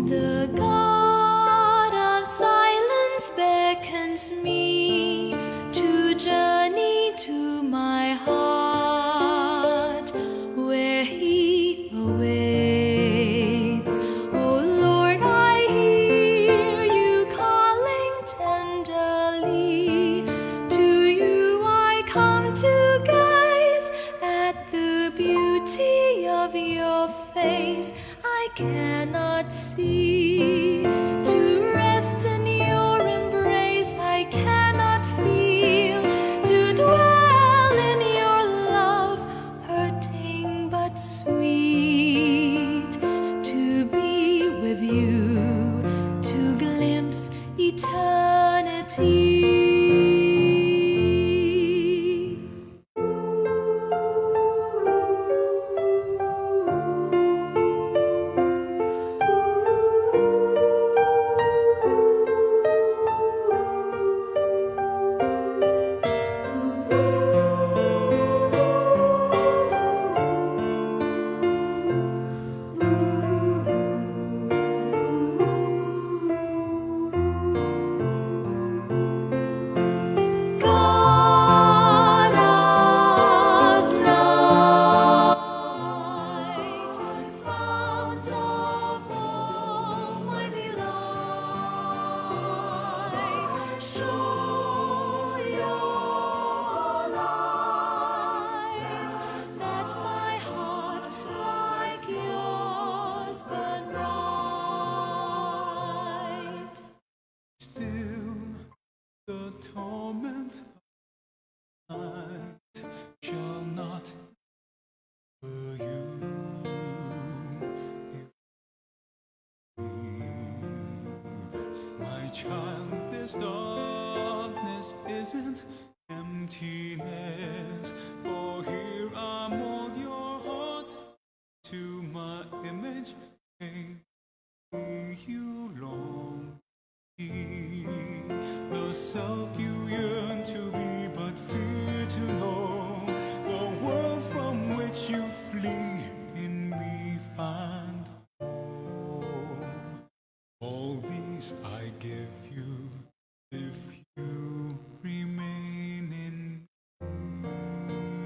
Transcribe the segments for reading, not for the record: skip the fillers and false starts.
The God of silence beckons me to journey to my heart, where He awaits. Oh Lord, I hear You calling tenderly. To You I come to gaze at the beauty of Your face. I cannot see, to rest in Your embrace. I cannot feel, to dwell in Your love, hurting but sweet. To be with You, to glimpse eternity. God of night, fount of all my delight, show Your light, that my heart like Yours burn bright. Still the torment of night shall not for You. My child, this darkness isn't emptiness, for here I mold your heart to my image, and You long be the self you yearn to be, but fear to know the world from which you flee. In me find home. All these I give You, if You remain in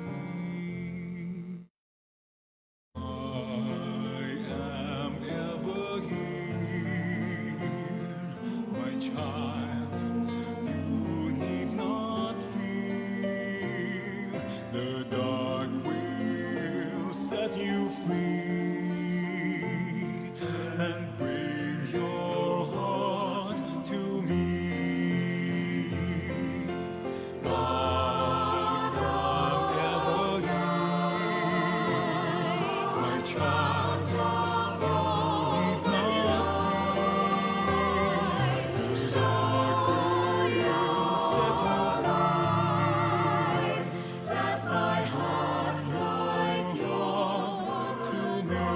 me. I am ever here, my child. You need not fear. The dark will set you free and bring your heart to me. God, I'm ever here, my child. You need not fear. The dark will set you free. That my heart like Yours to me.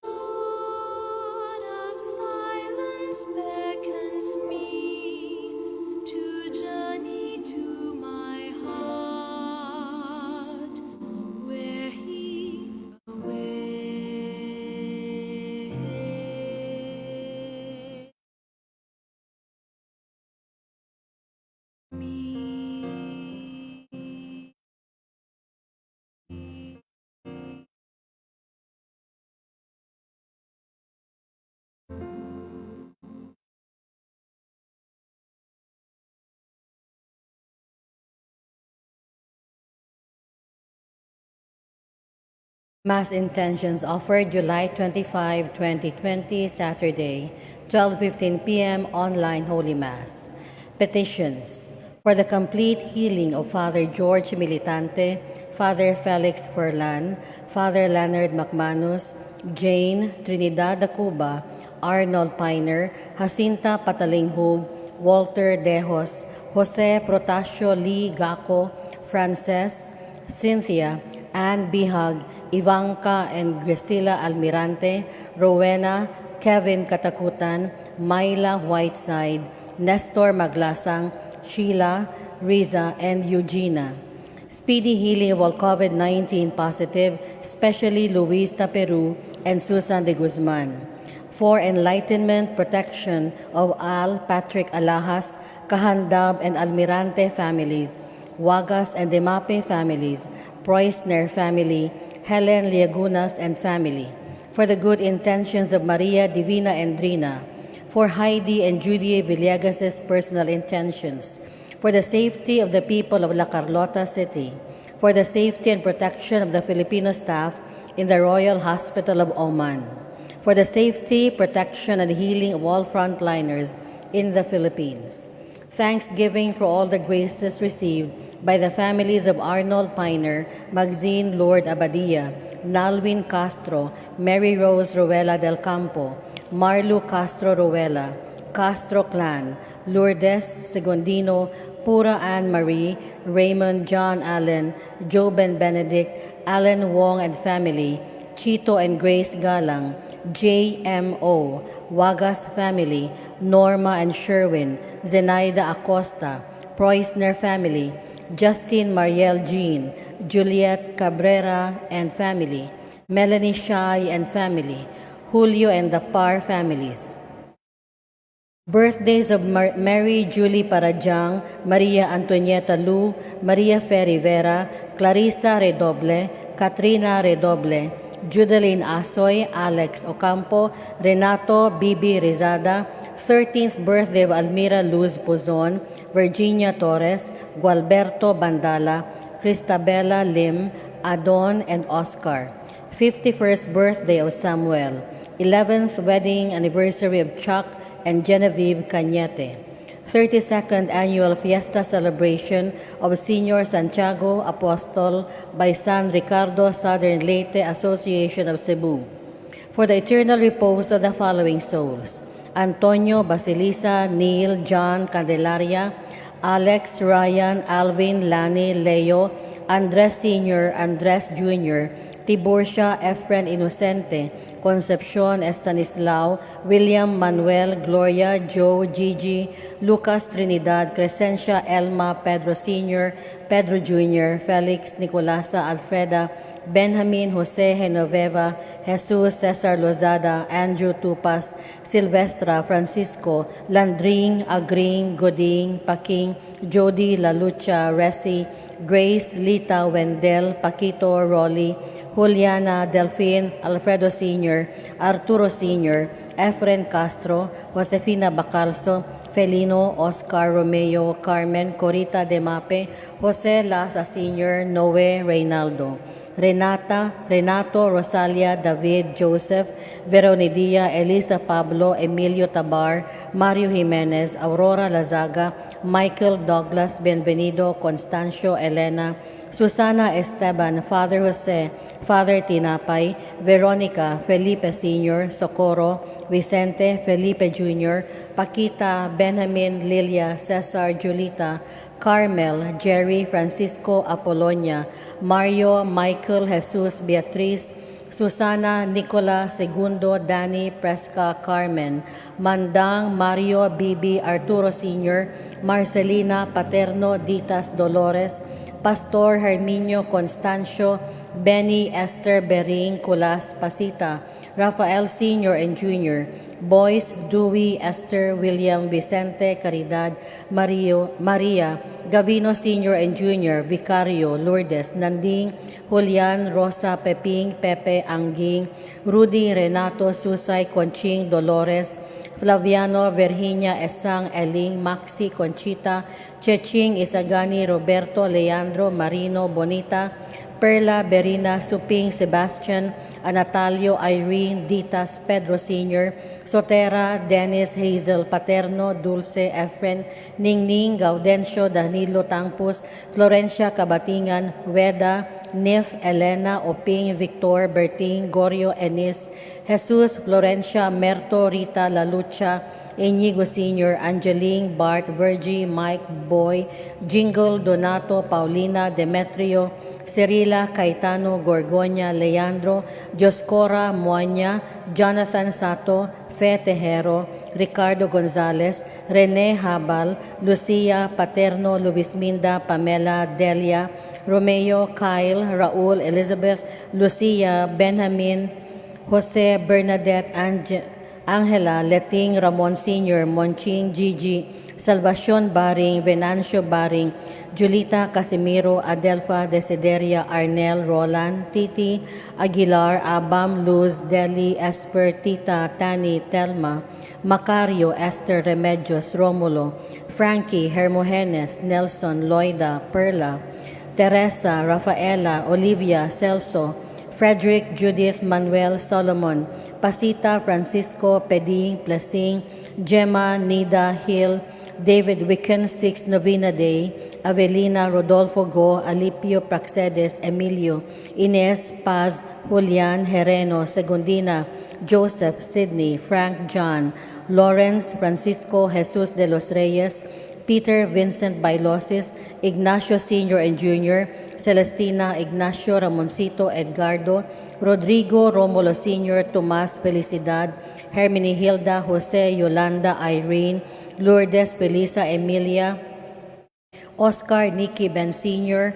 God of silence beckons me to journey to my heart, where He awaits me. Mass intentions offered July 25, 2020, Saturday, 12:15 p.m. online Holy Mass. Petitions for the complete healing of Father George Militante, Father Felix Furlan, Father Leonard McManus, Jane Trinidad Acuba, Arnold Piner, Jacinta Patalinghug, Walter Dejos, Jose Protasio Lee Gaco, Frances, Cynthia, Ann Bihag, Ivanka and Grisila Almirante, Rowena, Kevin Katakutan, Myla Whiteside, Nestor Maglasang, Sheila, Riza, and Eugenia. Speedy healing of all COVID-19 positive, especially Luis Taperu and Susan de Guzman. For enlightenment, protection of Al, Patrick Alahas, Kahandab and Almirante families, Wagas and Demape families, Preussner family, Helen Liagunas and family. For the good intentions of Maria Divina and Drina. For Heidi and Judy Villegas' personal intentions. For the safety of the people of La Carlota City. For the safety and protection of the Filipino staff in the Royal Hospital of Oman. For the safety, protection, and healing of all frontliners in the Philippines. Thanksgiving for all the graces received by the families of Arnold Piner, Maxine Lourdes Abadia, Nalwin Castro, Mary Rose Ruela del Campo, Marlu Castro Ruela, Castro Clan, Lourdes Segundino, Pura Anne Marie, Raymond John Allen, Joben Benedict, Alan Wong and family, Chito and Grace Galang, JMO, Wagas family, Norma and Sherwin, Zenaida Acosta, Preussner family, Justin Mariel Jean, Juliet Cabrera and family, Melanie Shai and family, Julio and the Par families. Birthdays of Mary Julie Parajang, Maria Antonieta Lu, Maria Fe Rivera, Clarissa Redoble, Katrina Redoble, Judeline Asoy, Alex Ocampo, Renato Bibi Rizada, 13th birthday of Almira Luz Puzon, Virginia Torres, Gualberto Bandala, Cristabella Lim, Adon and Oscar. 51st birthday of Samuel, 11th wedding anniversary of Chuck and Genevieve Cañete. 32nd annual fiesta celebration of Senior Santiago Apostol by San Ricardo Southern Leyte Association of Cebu. For the eternal repose of the following souls: Antonio Basilisa, Neil, John Candelaria, Alex, Ryan, Alvin, Lani, Leo, Andres Sr., Andres Jr., Tiburcia, Efren Inocente, Concepcion Estanislao, William Manuel, Gloria, Joe, Gigi, Lucas Trinidad, Crescencia, Elma, Pedro Sr., Pedro Jr., Felix, Nicolasa, Alfreda, Benjamin, Jose Genoveva, Jesus, Cesar Lozada, Andrew Tupas, Silvestra, Francisco, Landring, Agring, Goding, Paking, Jody, Lalucha, Resi, Grace, Lita, Wendell, Paquito, Rolly, Juliana, Delphine, Alfredo Sr., Arturo Sr., Efren Castro, Josefina Bacalso, Felino, Oscar Romeo, Carmen, Corita Demape, Jose Laza Sr., Noe Reynaldo, Renata, Renato, Rosalia, David, Joseph, Veronidia, Elisa Pablo, Emilio Tabar, Mario Jimenez, Aurora Lazaga, Michael Douglas Benvenido, Constancio Elena, Susana Esteban, Father Jose, Father Tinapay, Veronica, Felipe Sr., Socorro, Vicente, Felipe Jr., Paquita, Benjamin, Lilia, Cesar, Julita, Carmel, Jerry, Francisco, Apolonia, Mario, Michael, Jesus, Beatriz, Susana, Nicola, Segundo, Danny, Presca, Carmen, Mandang, Mario, Bibi, Arturo Sr., Marcelina, Paterno, Ditas, Dolores, Pastor Herminio Constancio, Benny, Esther, Bering, Culas, Pasita, Rafael Sr. and Jr., Boys, Dewey, Esther, William, Vicente, Caridad, Maria, Gavino Sr. and Jr., Vicario, Lourdes, Nanding, Julian, Rosa, Peping, Pepe, Angging, Rudy, Renato, Susay, Conching, Dolores, Flaviano, Virginia, Esang, Eling, Maxi, Conchita, Cheching, Isagani, Roberto, Leandro, Marino, Bonita, Perla, Berina, Suping, Sebastian, Anatalio, Irene, Ditas, Pedro Sr., Sotera, Dennis, Hazel, Paterno, Dulce, Efren, Ningning, Gaudencio, Danilo Tangpus, Florencia Kabatingan, Weda, Nif, Elena, Oping, Victor, Berting, Gorio, Enis, Jesus, Florencia, Merto, Rita, Lalucha, Inigo Sr., Angeline, Bart, Virgie, Mike, Boy, Jingle, Donato, Paulina, Demetrio, Cirila, Caetano, Gorgonia, Leandro, Joscora, Moanya, Jonathan Sato, Fe Tejero, Ricardo Gonzalez, Rene Habal, Lucia Paterno, Luisminda, Pamela, Delia, Romeo, Kyle, Raul, Elizabeth, Lucia, Benjamin, Jose, Bernadette, Angela, Leting, Ramon Sr., Monching, Gigi, Salvacion Baring, Venancio Baring, Julita Casimiro, Adelfa, Desideria, Arnel, Roland, Titi, Aguilar, Abam, Luz, Deli, Esper, Tita, Tani, Telma, Macario, Esther, Remedios, Romulo, Frankie, Hermogenes, Nelson, Loida, Perla, Teresa, Rafaela, Olivia, Celso, Frederick, Judith, Manuel, Solomon, Pasita, Francisco, Peding, Plasing, Gemma, Nida, Hill, David Wicken, 6 Novena Day, Avelina, Rodolfo Go, Alipio, Praxedes, Emilio, Ines, Paz, Julian, Hereno, Segundina, Joseph, Sidney, Frank, John, Lawrence, Francisco, Jesus de los Reyes, Peter Vincent Bailosis, Ignacio Sr. and Jr., Celestina, Ignacio Ramoncito, Edgardo, Rodrigo Romulo Sr., Tomas Felicidad, Hermenegilda, Jose, Yolanda, Irene, Lourdes, Felisa, Emilia, Oscar, Nicky Ben Sr.,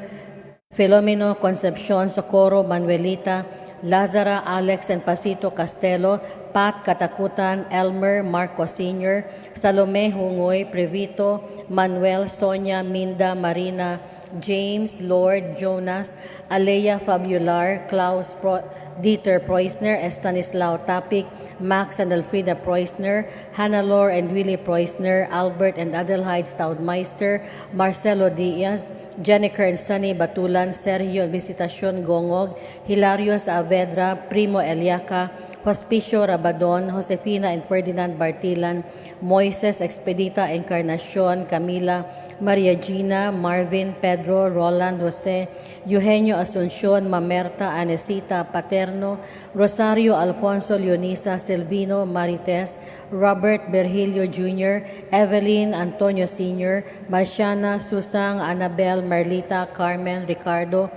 Filomeno, Concepcion, Socorro, Manuelita, Lazara, Alex, and Pasito Castelo, Pat Katakutan, Elmer, Marco Sr., Salome Hungoy, Previto, Manuel, Sonia, Minda, Marina, James, Lord, Jonas, Alea Fabular, Klaus Dieter Preusner, Estanislao Tapik, Max and Elfrida Preusner, Hannah-Lore and Willie Preusner, Albert and Adelheid Staudmeister, Marcelo Diaz, Jennifer and Sunny Batulan, Sergio Visitacion Gongog, Hilario Saavedra, Primo Eliaca, Hospicio Rabadon, Josefina and Ferdinand Bartilan, Moises Expedita Encarnacion, Camila, Maria Gina, Marvin, Pedro, Roland, Jose, Eugenio Asuncion, Mamerta, Anesita, Paterno, Rosario Alfonso, Leonisa, Silvino, Marites, Robert Berhilio Jr., Evelyn, Antonio Sr., Marciana, Susang, Annabel, Marlita, Carmen, Ricardo,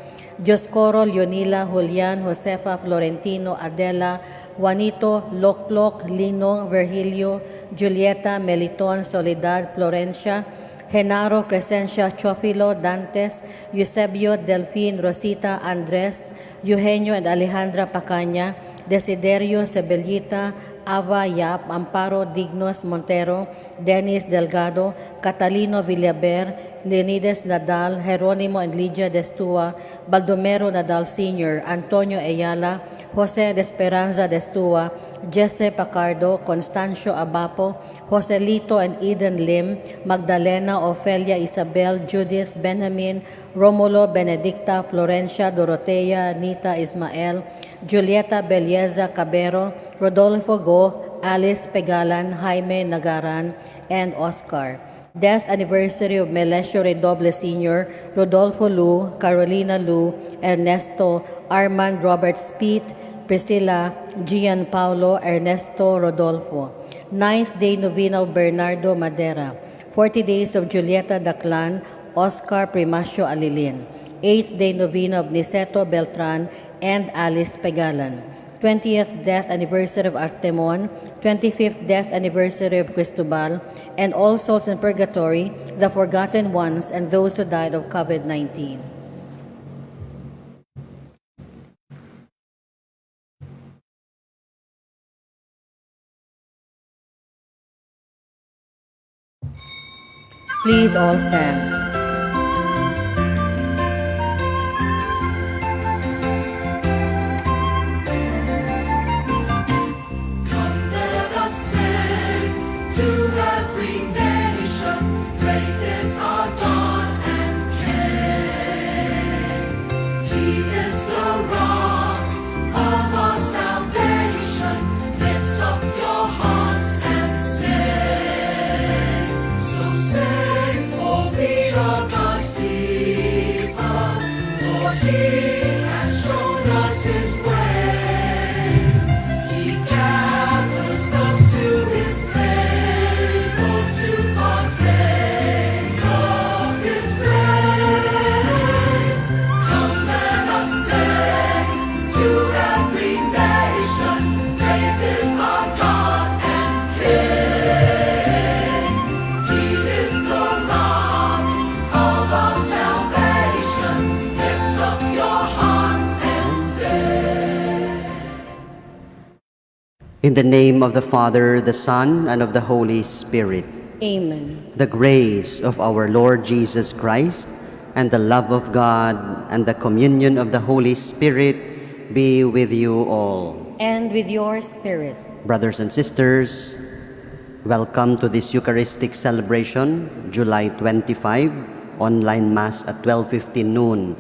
Joscoro, Leonila, Julian, Josefa, Florentino, Adela, Juanito, Loklok, Lino, Virgilio, Julieta, Meliton, Soledad, Florencia, Genaro, Crescencia, Chofilo, Dantes, Eusebio, Delfin, Rosita, Andres, Eugenio and Alejandra Pacaña, Desiderio, Sebellita, Ava Yap, Amparo Dignos Montero, Dennis Delgado, Catalino Villaber, Leonides Nadal, Jeronimo and Lydia Destua, Baldomero Nadal Sr., Antonio Ayala, Jose de Esperanza Destua, Jesse Pacardo, Constancio Abapo, Joselito and Eden Lim, Magdalena, Ofelia, Isabel, Judith, Benjamin, Romulo, Benedicta, Florencia, Dorotea, Nita, Ismael, Julieta Belleza Cabero, Rodolfo Go, Alice Pegalan, Jaime Nagaran, and Oscar. Death anniversary of Melesio Redoble Sr., Rodolfo Lu, Carolina Lu, Ernesto, Armand Robert Speed, Priscilla, Gian Paulo, Ernesto Rodolfo. 9th Day Novena of Bernardo Madera. 40 Days of Julieta Daclan, Oscar Primacio Alilin. 8th Day Novena of Niceto Beltran and Alice Pegalan. 20th Death Anniversary of Artemon, 25th Death Anniversary of Cristobal, and All Souls in Purgatory, the Forgotten Ones, and those who died of COVID-19. Please all stand. Let us sing to every nation, great is our God and King. He is the rock of our salvation. Lift up your hearts and sing. So sing, for we His ways. He gathers us to His table to partake of His grace. Come, let us sing to every nation, great is our God and King. He is the rock of our salvation. Lift up your hearts and sing. In the name of the Father, the Son, and of the Holy Spirit. Amen. The grace of our Lord Jesus Christ, and the love of God, and the communion of the Holy Spirit be with you all. And with your spirit. Brothers and sisters, welcome to this Eucharistic celebration, July 25, online Mass at 12:15 noon.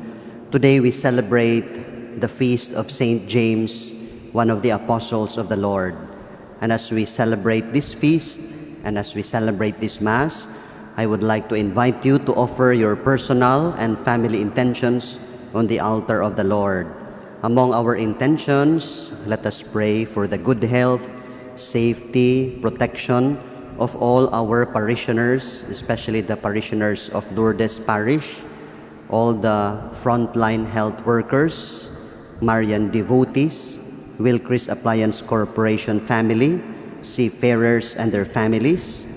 Today we celebrate the feast of Saint James, one of the apostles of the Lord. And as we celebrate this feast, and as we celebrate this Mass, I would like to invite you to offer your personal and family intentions on the altar of the Lord. Among our intentions, let us pray for the good health, safety, protection of all our parishioners, especially the parishioners of Lourdes Parish, all the frontline health workers, Marian devotees, Wilkris Appliance Corporation family, seafarers and their families,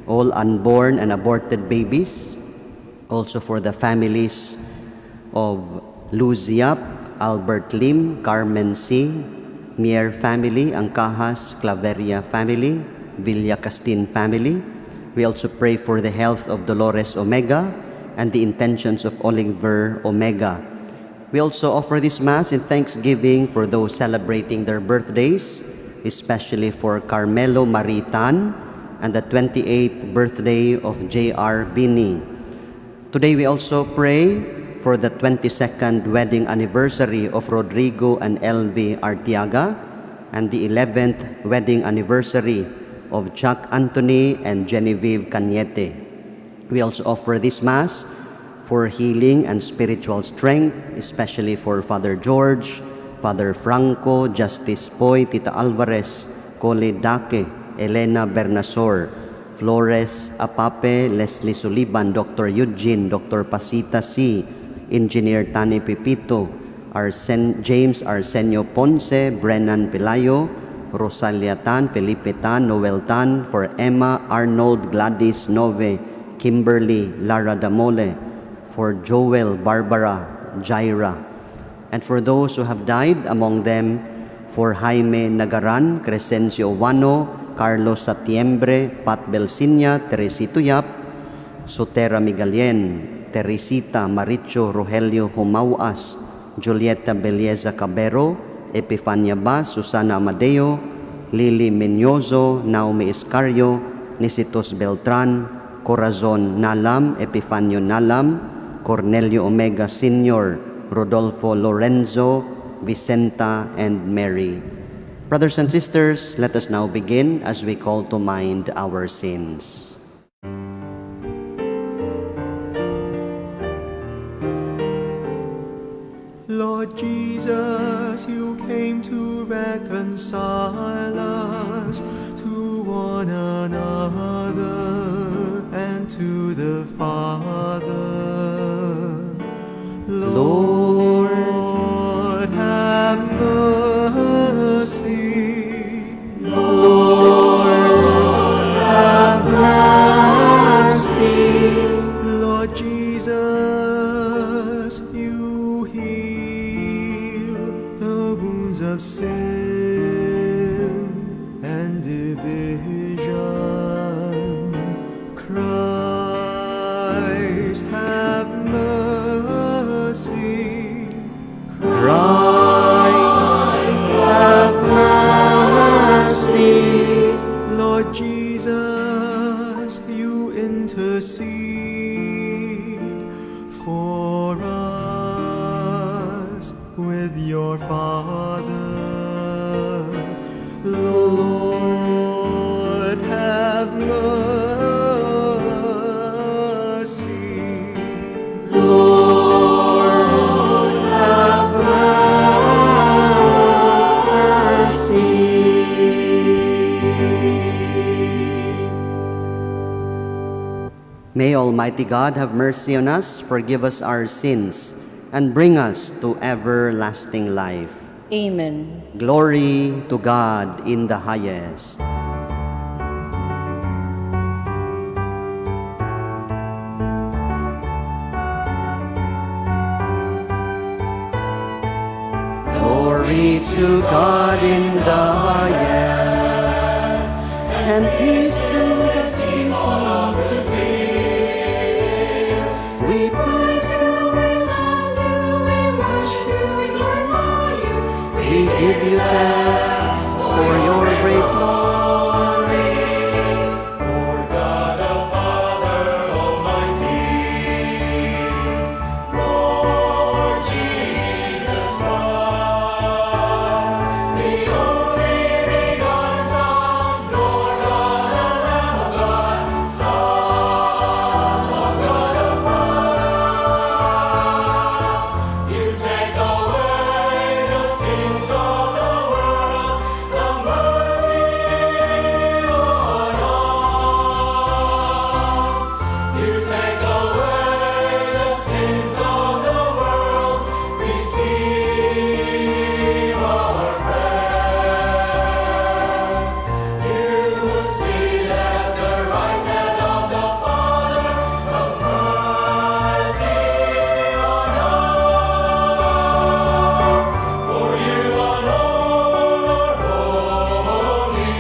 all unborn and aborted babies, also for the families of Luziap, Albert Lim, Carmen C., Mier family, Angkahas, Claveria family, Villa Castin family. We also pray for the health of Dolores Omega and the intentions of Oliver Omega. We also offer this Mass in thanksgiving for those celebrating their birthdays, especially for Carmelo Maritan and the 28th birthday of J.R. Bini. Today we also pray for the 22nd wedding anniversary of Rodrigo and Elvi Artiaga and the 11th wedding anniversary of Jack Anthony and Genevieve Cañete. We also offer this Mass for healing and spiritual strength, especially for Father George, Father Franco, Justice Poy, Tita Alvarez, Cole Dake, Elena Bernasor, Flores Apape, Leslie Suliban, Dr. Eugene, Dr. Pasita C., Engineer Tani Pipito, James Arsenio Ponce, Brennan Pelayo, Rosalia Tan, Felipe Tan, Noel Tan, for Emma, Arnold, Gladys, Nove, Kimberly, Lara Damole, for Joel, Barbara, Jaira, and for those who have died, among them for Jaime Nagaran, Crescencio Wano, Carlos Satiembre, Pat Belsinya, Teresito Yap, Sotera Migalien, Teresita Maricho Rogelio Humauas, Julieta Belieza Cabero, Epifania Bas, Susana Amadeo, Lily Menyozo, Naomi Iscario, Nisitos Beltran, Corazon Nalam, Epifanio Nalam, Cornelio Omega Sr., Rodolfo Lorenzo, Vicenta, and Mary. Brothers and sisters, let us now begin as we call to mind our sins. Lord Jesus, you came to reconcile us to one another and to the Father. Lord, have mercy. Lord, have mercy. Lord Jesus, you heal the wounds of sin and division. Christ, have mercy. Christ, have mercy. Lord Jesus, you intercede for us with your Father. Lord, have mercy. Lord, have mercy. Almighty God, have mercy on us, forgive us our sins, and bring us to everlasting life. Amen. Glory to God in the highest. Glory to God in the highest, and peace to His people of goodwill. We praise you, we bless you, we worship you, we glorify you. We give you thanks for your great glory. Lord God, the Father Almighty, Lord Jesus Christ, the only begotten Son, Lord God, the Lamb of God, Son of God the Father. You take away the sins of the world, the mercy on us. You take away the sins of the world, receive our prayer. You will see at the right hand of the Father, have mercy on us. For you alone are holy.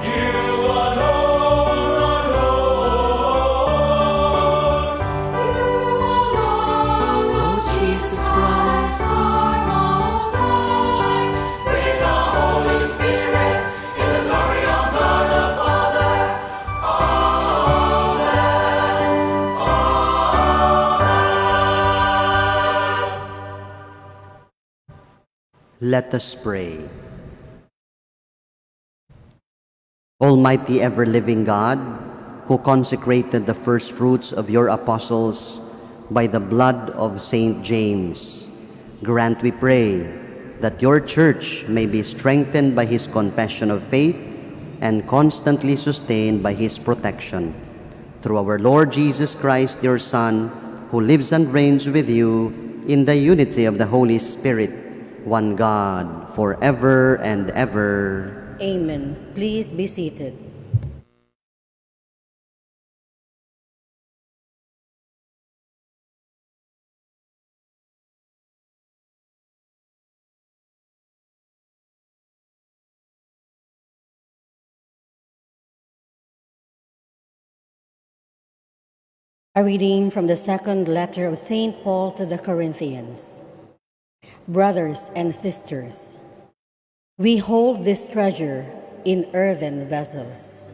You alone are Lord. You alone, Lord Jesus Christ, are Most High. With the Holy Spirit, in the glory of God the Father. Amen. Let us pray. Almighty ever-living God, who consecrated the first fruits of your apostles by the blood of Saint James, grant, we pray, that your church may be strengthened by his confession of faith and constantly sustained by his protection. Through our Lord Jesus Christ, your Son, who lives and reigns with you in the unity of the Holy Spirit, one God, forever and ever. Amen. Please be seated. A reading from the second letter of St. Paul to the Corinthians. Brothers and sisters, we hold this treasure in earthen vessels,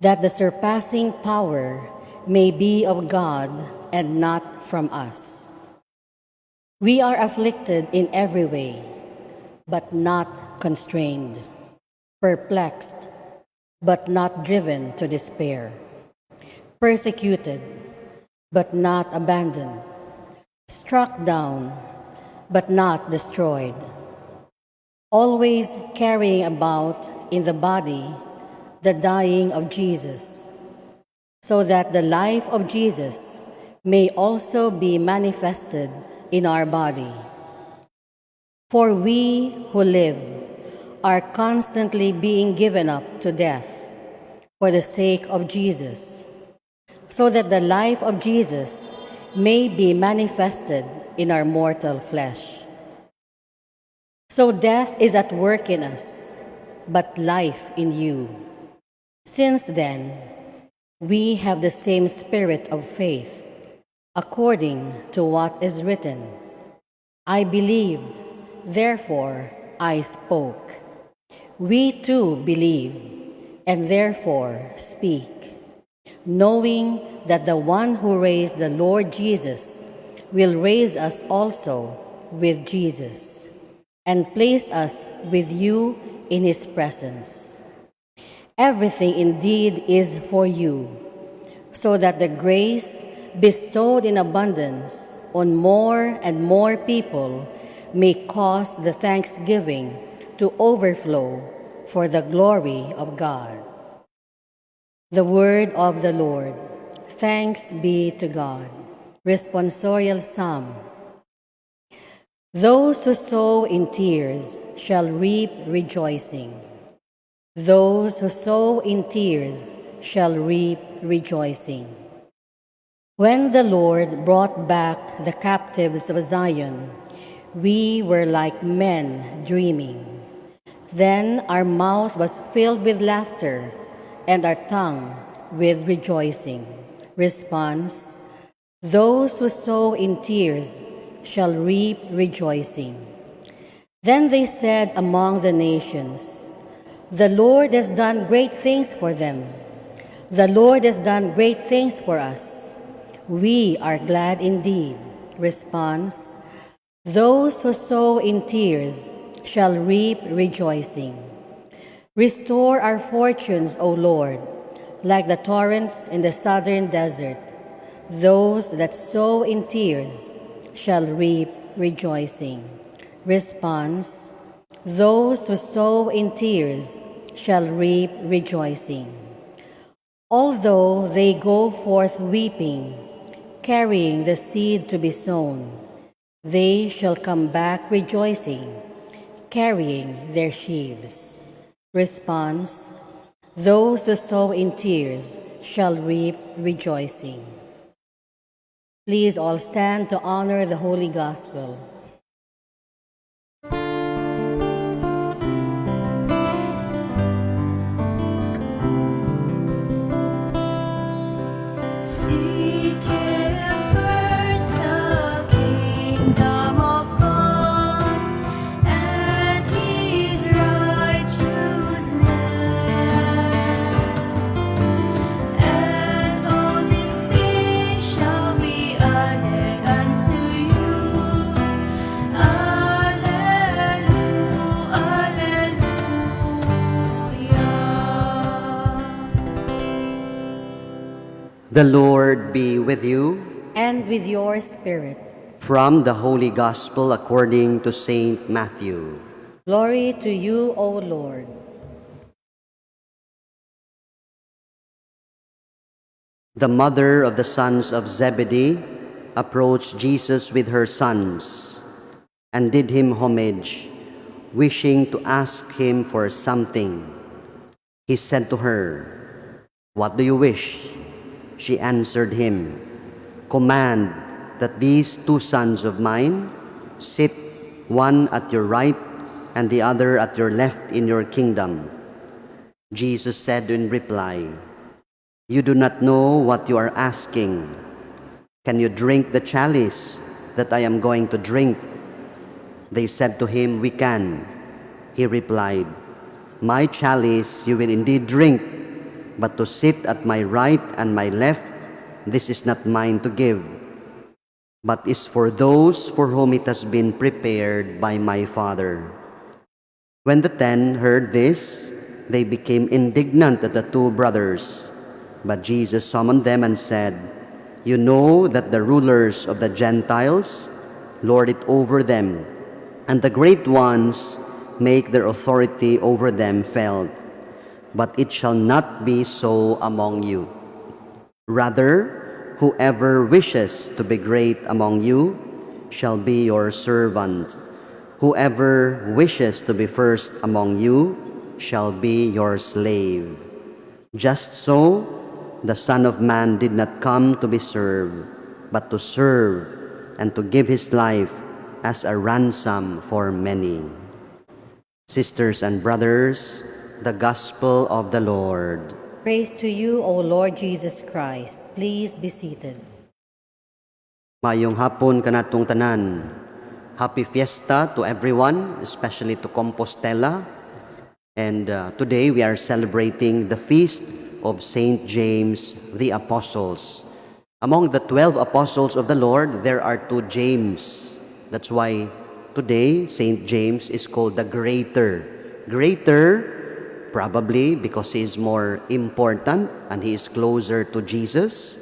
that the surpassing power may be of God and not from us. We are afflicted in every way, but not constrained, perplexed, but not driven to despair, persecuted, but not abandoned, struck down, but not destroyed, always carrying about in the body the dying of Jesus, so that the life of Jesus may also be manifested in our body. For we who live are constantly being given up to death for the sake of Jesus, so that the life of Jesus may be manifested in our mortal flesh. So death is at work in us, but life in you. Since then, we have the same spirit of faith, according to what is written, I believed, therefore I spoke. We too believe, and therefore speak, knowing that the one who raised the Lord Jesus will raise us also with Jesus, and place us with you in his presence. Everything indeed is for you, so that the grace bestowed in abundance on more and more people may cause the thanksgiving to overflow for the glory of God. The word of the Lord. Thanks be to God. Responsorial Psalm. Those who sow in tears shall reap rejoicing. Those who sow in tears shall reap rejoicing. When the Lord brought back the captives of Zion, we were like men dreaming. Then our mouth was filled with laughter and our tongue with rejoicing. Response: those who sow in tears shall reap rejoicing. Then they said among the nations, the Lord has done great things for them. The Lord has done great things for us. We are glad indeed. Response: those who sow in tears shall reap rejoicing. Restore our fortunes, O Lord, like the torrents in the southern desert. Those that sow in tears shall reap rejoicing. Response: those who sow in tears shall reap rejoicing. Although they go forth weeping, carrying the seed to be sown, they shall come back rejoicing, carrying their sheaves. Response: those who sow in tears shall reap rejoicing. Please all stand to honor the Holy Gospel. Seek ye first the kingdom of God and His righteousness, and all these things shall be added unto you. Alleluia, alleluia. The Lord be with you. And with your spirit. From the Holy Gospel according to Saint Matthew. Glory to you, O Lord. The mother of the sons of Zebedee approached Jesus with her sons and did him homage, wishing to ask him for something. He said to her, "What do you wish?" She answered him, "Command that these two sons of mine sit, one at your right and the other at your left in your kingdom." Jesus said in reply, "You do not know what you are asking. Can you drink the chalice that I am going to drink?" They said to him, "We can." He replied, "My chalice you will indeed drink, but to sit at my right and my left, this is not mine to give, but is for those for whom it has been prepared by my Father." When the 10 heard this, they became indignant at the two brothers. But Jesus summoned them and said, "You know that the rulers of the Gentiles lord it over them, and the great ones make their authority over them felt. But it shall not be so among you. Rather, whoever wishes to be great among you shall be your servant. Whoever wishes to be first among you shall be your slave. Just so, the Son of Man did not come to be served, but to serve and to give his life as a ransom for many." Sisters and brothers, the Gospel of the Lord. Praise to you, O Lord Jesus Christ. Please be seated. Mayong hapon kanatong tanan. Happy Fiesta to everyone, especially to Compostela. And today we are celebrating the feast of Saint James the Apostles. Among the 12 apostles of the Lord, there are 2 James. That's why today Saint James is called the Greater. Greater, probably because he is more important and he is closer to Jesus.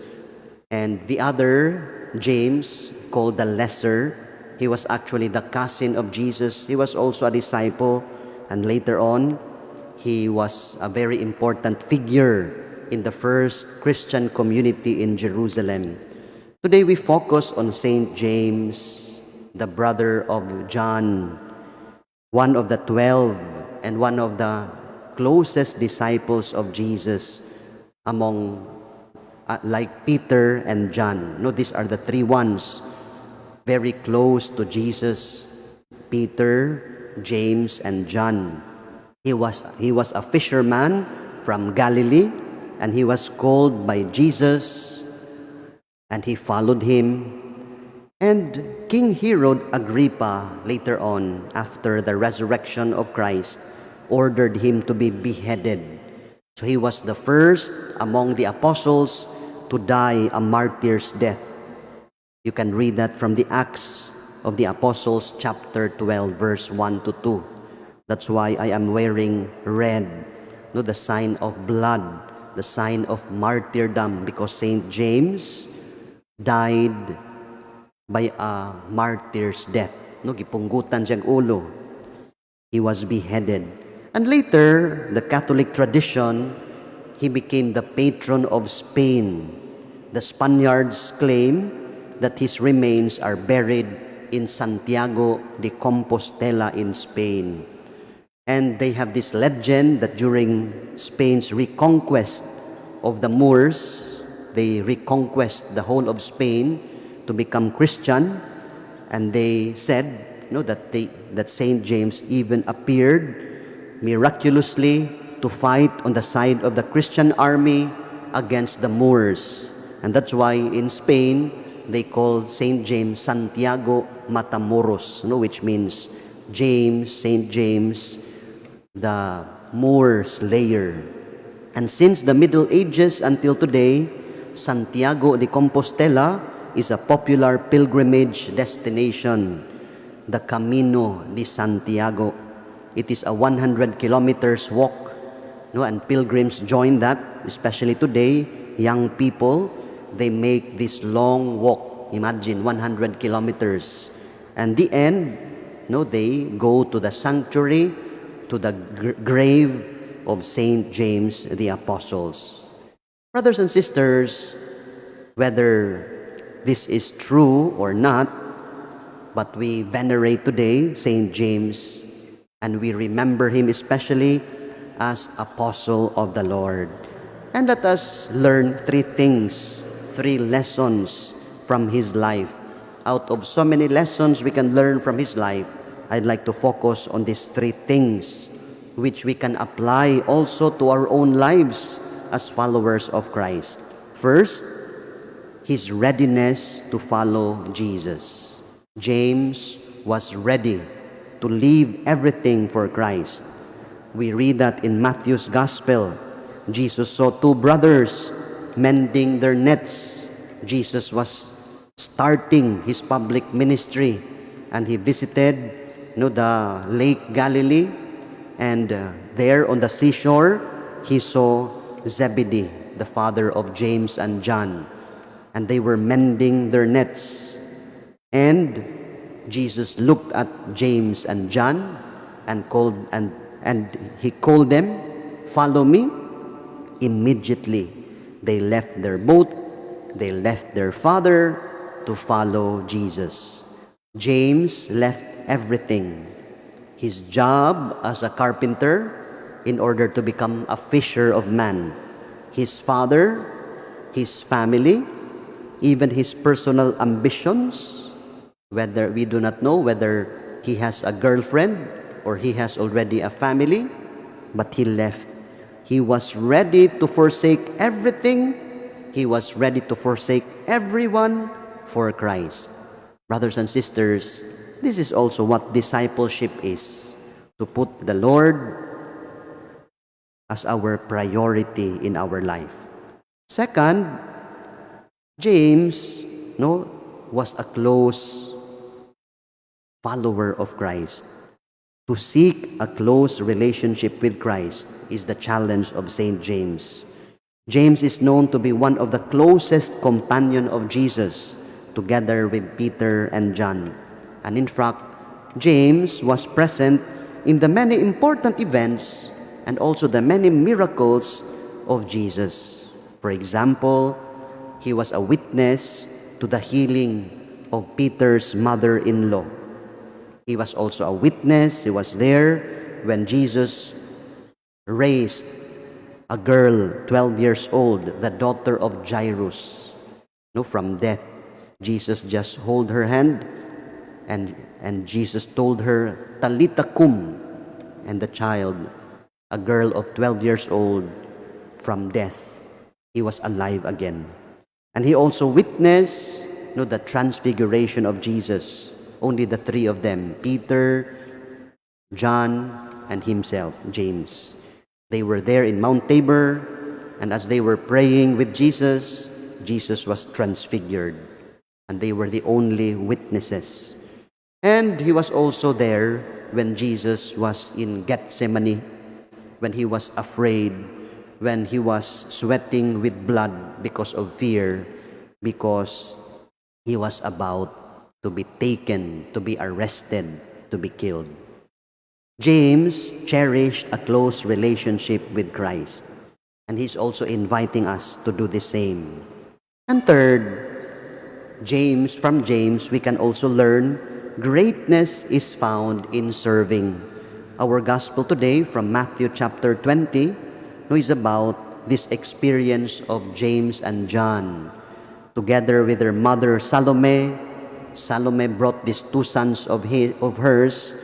And the other, James, called the Lesser, he was actually the cousin of Jesus. He was also a disciple, and later on, he was a very important figure in the first Christian community in Jerusalem. Today we focus on Saint James, the brother of John, one of the 12 and one of the closest disciples of Jesus among like Peter and John. No, these are the three ones very close to Jesus: Peter, James, and John. He was a fisherman from Galilee, and he was called by Jesus, and he followed him. And King Herod Agrippa, later on, after the resurrection of Christ, ordered him to be beheaded. So he was the first among the apostles to die a martyr's death. You can read that from the Acts of the Apostles, chapter 12, verse 1 to 2. That's why I am wearing red, no, the sign of blood, the sign of martyrdom, because Saint James died by a martyr's death. No, gipunggutan siyang ulo. He was beheaded. And later, the Catholic tradition, he became the patron of Spain. The Spaniards claim that his remains are buried in Santiago de Compostela in Spain. And they have this legend that during Spain's reconquest of the Moors, they reconquest the whole of Spain to become Christian, and they said, that Saint James even appeared miraculously to fight on the side of the Christian army against the Moors. And that's why in Spain they call Saint James Santiago Matamoros, which means Saint James, the Moor slayer. And since the Middle Ages until today, Santiago de Compostela is a popular pilgrimage destination, the Camino de Santiago. It is a 100 kilometers walk, and pilgrims join that, especially today, young people, they make this long walk. Imagine 100 kilometers. And the end, they go to the sanctuary, to the grave of Saint James the Apostles. Brothers and sisters, whether this is true or not, but we venerate today Saint James, and we remember him especially as Apostle of the Lord. And let us learn three things, three lessons from his life. Out of so many lessons we can learn from his life, I'd like to focus on these three things, which we can apply also to our own lives as followers of Christ. First, his readiness to follow Jesus. James was ready to leave everything for Christ. We read that in Matthew's Gospel. Jesus saw two brothers mending their nets. Jesus was starting his public ministry, and he visited the Lake Galilee, and there on the seashore, he saw Zebedee, the father of James and John, and they were mending their nets. And Jesus looked at James and John and he called them, "Follow me." Immediately, they left their boat, they left their father to follow Jesus. James left everything, his job as a carpenter, in order to become a fisher of men, his father, his family, even his personal ambitions, whether we do not know whether he has a girlfriend or he has already a family, but he left. He was ready to forsake everything. He was ready to forsake everyone for Christ. Brothers and sisters, this is also what discipleship is, to put the Lord as our priority in our life. Second, James was a close follower of Christ. To seek a close relationship with Christ is the challenge of Saint James. James is known to be one of the closest companion of Jesus, together with Peter and John. And in fact, James was present in the many important events and also the many miracles of Jesus. For example, he was a witness to the healing of Peter's mother-in-law. He was also a witness. He was there when Jesus raised a girl, 12 years old, the daughter of Jairus, from death. Jesus just hold her hand, and Jesus told her, "Talita kum," and the child, a girl of 12 years old, from death, he was alive again. And he also witnessed the transfiguration of Jesus. Only the three of them, Peter, John, and himself, James. They were there in Mount Tabor, and as they were praying with Jesus, Jesus was transfigured, and they were the only witnesses. And he was also there when Jesus was in Gethsemane, when he was afraid, when he was sweating with blood because of fear, because he was about to be taken, to be arrested, to be killed. James cherished a close relationship with Christ, and he's also inviting us to do the same. And third, from James, we can also learn greatness is found in serving. Our gospel today from Matthew chapter 20 is about this experience of James and John. Together with their mother Salome, Salome brought these two sons of hers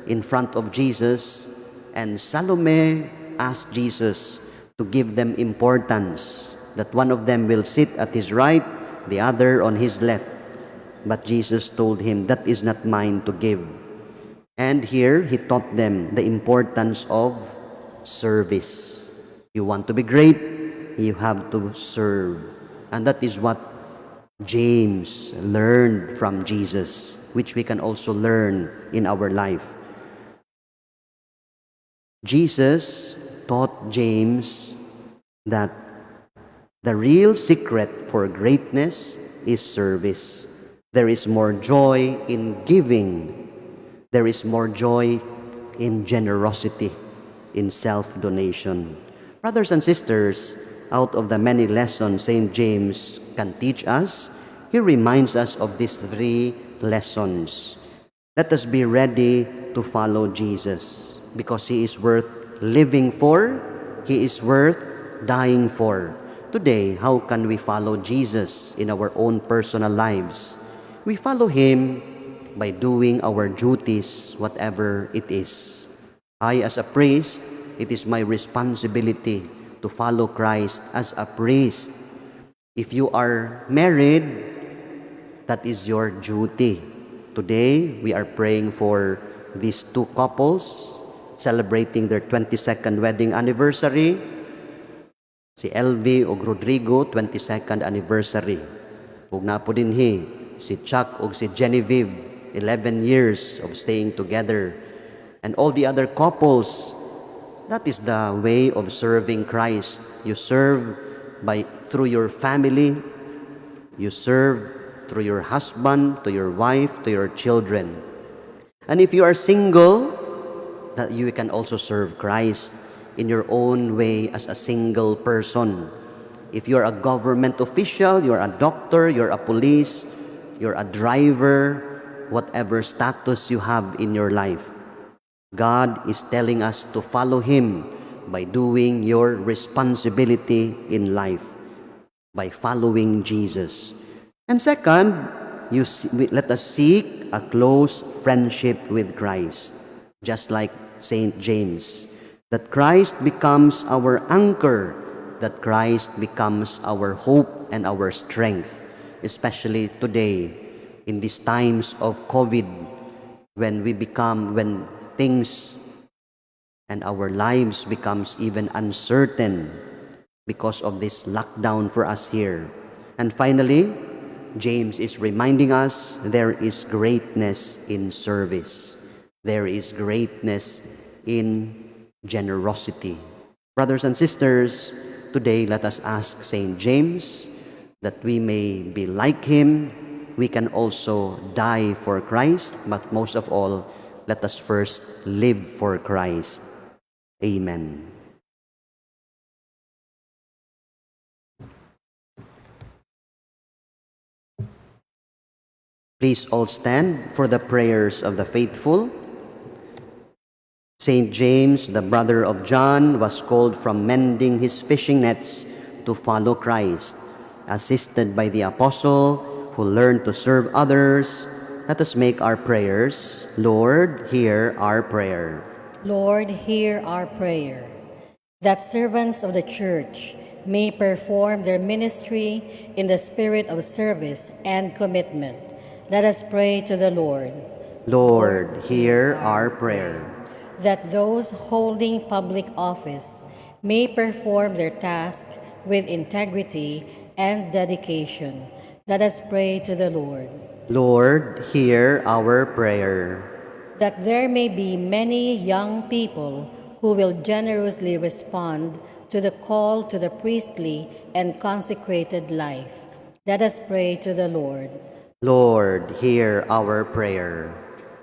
in front of Jesus, and Salome asked Jesus to give them importance, that one of them will sit at his right, the other on his left. But Jesus told him, "That is not mine to give." And here he taught them the importance of service. You want to be great, you have to serve. And that is what James learned from Jesus, which we can also learn in our life. Jesus taught James that the real secret for greatness is service. There is more joy in giving. There is more joy in generosity, in self-donation. Brothers and sisters, out of the many lessons St. James can teach us, he reminds us of these three lessons. Let us be ready to follow Jesus, because he is worth living for, he is worth dying for. Today, how can we follow Jesus in our own personal lives? We follow him by doing our duties, whatever it is. I, as a priest, it is my responsibility to follow Christ as a priest. If you are married, that is your duty. Today, we are praying for these two couples celebrating their 22nd wedding anniversary. Si LV ug Rodrigo, 22nd anniversary. Ug na po dinhi si Chuck ug si Genevieve, 11 years of staying together. And all the other couples, that is the way of serving Christ. You serve through your family. You serve through your husband, to your wife, to your children. And if you are single, that you can also serve Christ in your own way as a single person. If you're a government official, you're a doctor, you're a police, you're a driver, whatever status you have in your life, God is telling us to follow him by doing your responsibility in life, by following Jesus. And second, let us seek a close friendship with Christ, just like St. James, that Christ becomes our anchor, that Christ becomes our hope and our strength, especially today in these times of COVID, when things and our lives becomes even uncertain because of this lockdown for us here. And finally, James is reminding us there is greatness in service. There is greatness in generosity. Brothers and sisters, today let us ask St. James that we may be like him. We can also die for Christ, but most of all, let us first live for Christ. Amen. Please all stand for the prayers of the faithful. Saint James, the brother of John, was called from mending his fishing nets to follow Christ. Assisted by the apostle who learned to serve others, let us make our prayers. Lord, hear our prayer. Lord, hear our prayer. That servants of the church may perform their ministry in the spirit of service and commitment. Let us pray to the Lord. Lord, hear our prayer. That those holding public office may perform their task with integrity and dedication. Let us pray to the Lord. Lord, hear our prayer. That there may be many young people who will generously respond to the call to the priestly and consecrated life. Let us pray to the Lord. Lord, hear our prayer.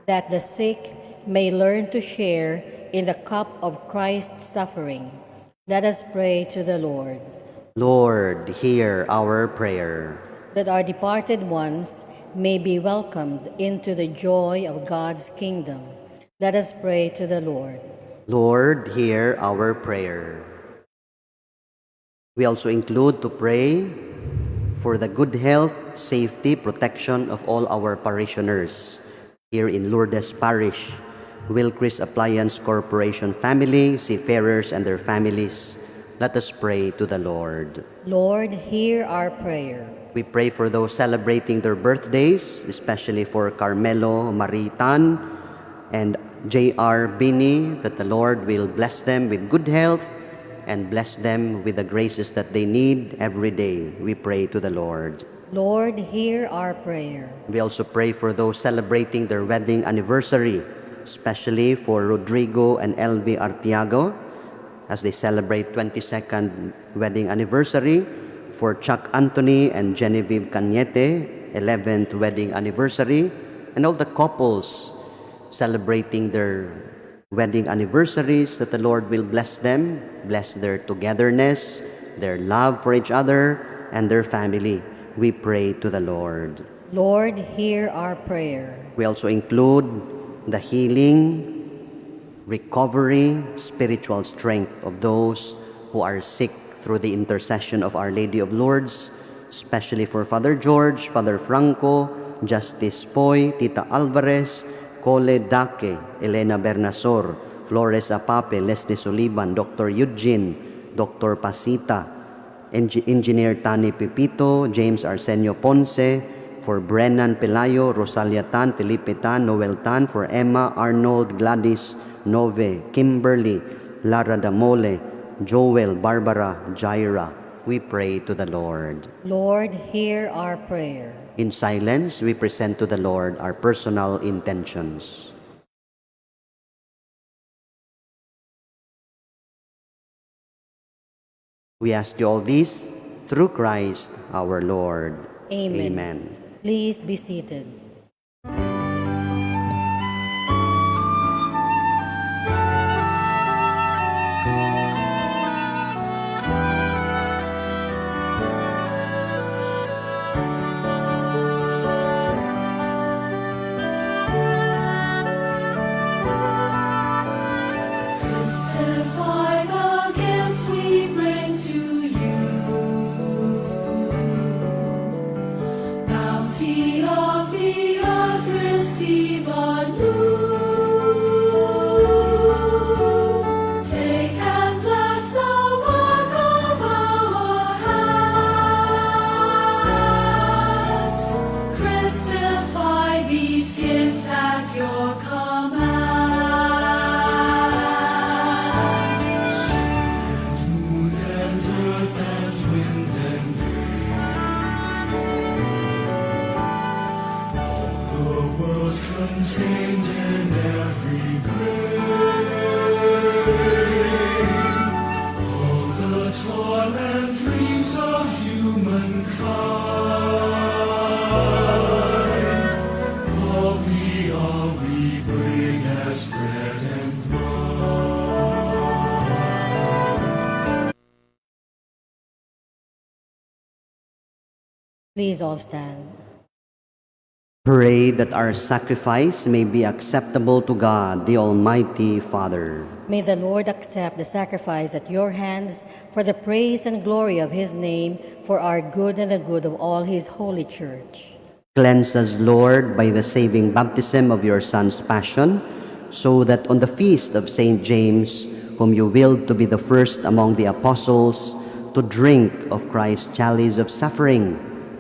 That the sick may learn to share in the cup of Christ's suffering. Let us pray to the Lord. Lord, hear our prayer. That our departed ones may be welcomed into the joy of God's kingdom. Let us pray to the Lord. Lord, hear our prayer. We also include to pray for the good health, safety, protection of all our parishioners here in Lourdes Parish, Wilcris Appliance Corporation family, seafarers and their families. Let us pray to the Lord. Lord, hear our prayer. We pray for those celebrating their birthdays, especially for Carmelo Maritan and J.R. Bini, that the Lord will bless them with good health and bless them with the graces that they need every day. We pray to the Lord. Lord, hear our prayer. We also pray for those celebrating their wedding anniversary, especially for Rodrigo and Elvi Artiago, as they celebrate 22nd wedding anniversary, for Chuck Anthony and Genevieve Cañete, 11th wedding anniversary, and all the couples celebrating their wedding anniversaries, that the Lord will bless them, bless their togetherness, their love for each other, and their family. We pray to the Lord. Lord, hear our prayer. We also include the healing, recovery, spiritual strength of those who are sick through the intercession of Our Lady of Lourdes, especially for Father George, Father Franco, Justice Poy, Tita Alvarez, Cole Dake, Elena Bernasor, Flores Apape, Leslie Soliban, Dr. Eugene, Dr. Pasita, Engineer Tani Pipito, James Arsenio Ponce, for Brennan Pelayo, Rosalia Tan, Felipe Tan, Noel Tan, for Emma, Arnold, Gladys, Nove, Kimberly, Lara Damole, Joel, Barbara, Jaira. We pray to the Lord. Lord, hear our prayer. In silence, we present to the Lord our personal intentions. We ask you all this through Christ our Lord. Amen. Amen. Please be seated. Testify the gifts we bring to you. Bounty of the earth, receive anew. Take and bless the work of our hands. Christify these gifts at your command. Moon and earth and wind and rain, the world's contained in every grain, all the toil and dreams of humankind, all we bring as bread and wine. Please all stand. Pray that our sacrifice may be acceptable to God, the Almighty Father. May the Lord accept the sacrifice at your hands for the praise and glory of his name, for our good and the good of all his holy church. Cleanse us, Lord, by the saving baptism of your Son's passion, so that on the feast of Saint James, whom you willed to be the first among the apostles, to drink of Christ's chalice of suffering,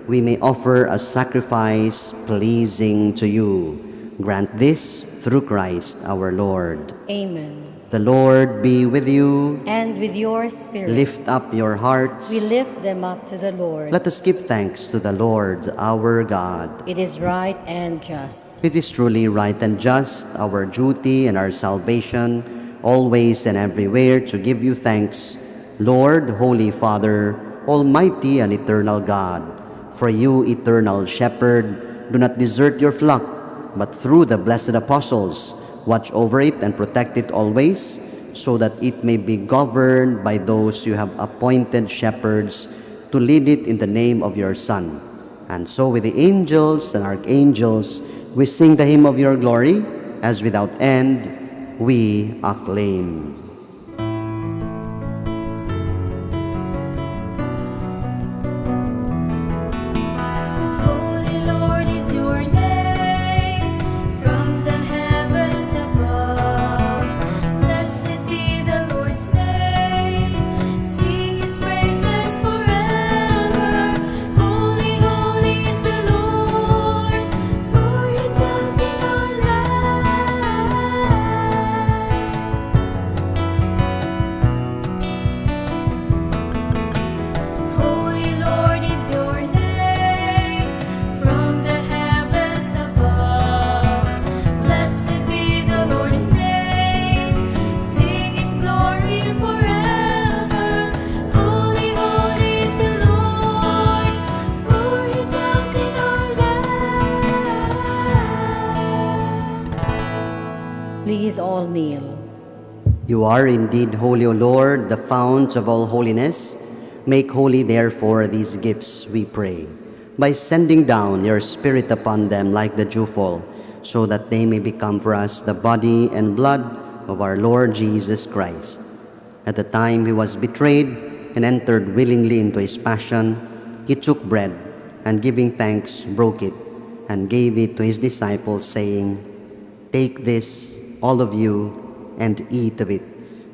we may offer a sacrifice pleasing to you. Grant this through Christ our Lord. Amen. The Lord be with you. And with your spirit, Lift up your hearts. we lift them up to the Lord. Let us give thanks to the Lord our God. It is right and just. It is truly right and just, our duty and our salvation, always and everywhere to give you thanks, Lord, Holy Father, Almighty and eternal God. For you, eternal Shepherd, do not desert your flock, but through the blessed apostles, watch over it and protect it always, so that it may be governed by those you have appointed shepherds to lead it in the name of your Son. And so with the angels and archangels, we sing the hymn of your glory, as without end we acclaim. Holy Lord is your name, from the heavens above. Blessed be the Lord's name, sing his praises forever. Holy, holy is the Lord, for he dwells in our land. Holy Lord is your name, from the heavens above. Blessed be the Lord's name, sing his glory forever. Holy, holy is the Lord, for he dwells in our land. Please all kneel. You are indeed holy, O Lord, the fount of all holiness. Make holy, therefore, these gifts, we pray, by sending down your Spirit upon them like the dewfall, so that they may become for us the body and blood of our Lord Jesus Christ. At the time he was betrayed and entered willingly into his passion, he took bread, and giving thanks, broke it, and gave it to his disciples, saying, "Take this, all of you, and eat of it,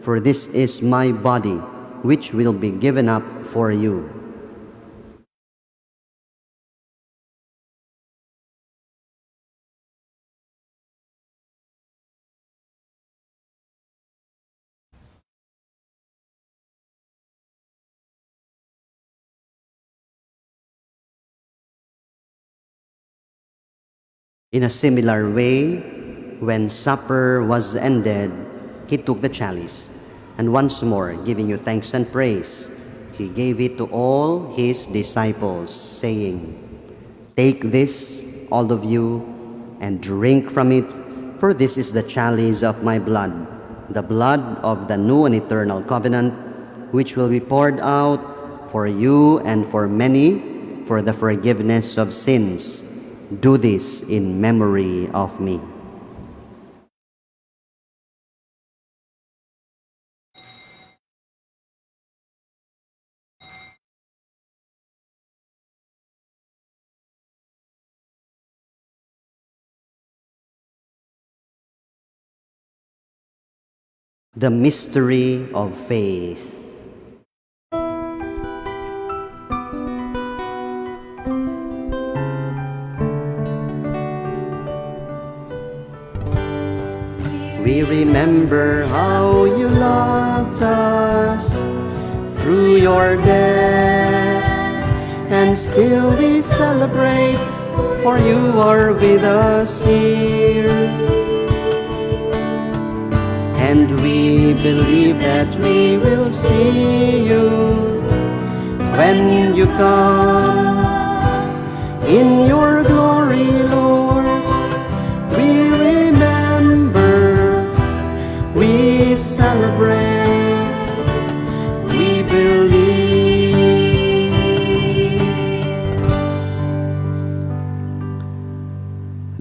for this is my body, which will be given up for you." In a similar way, when supper was ended, he took the chalice, and once more, giving you thanks and praise, he gave it to all his disciples, saying, "Take this, all of you, and drink from it, for this is the chalice of my blood, the blood of the new and eternal covenant, which will be poured out for you and for many for the forgiveness of sins. Do this in memory of me." The mystery of faith. We remember how you loved us through your death, and still we celebrate, for you are with us here. And we believe that we will see you when you come in your glory, Lord. We remember, we celebrate, we believe.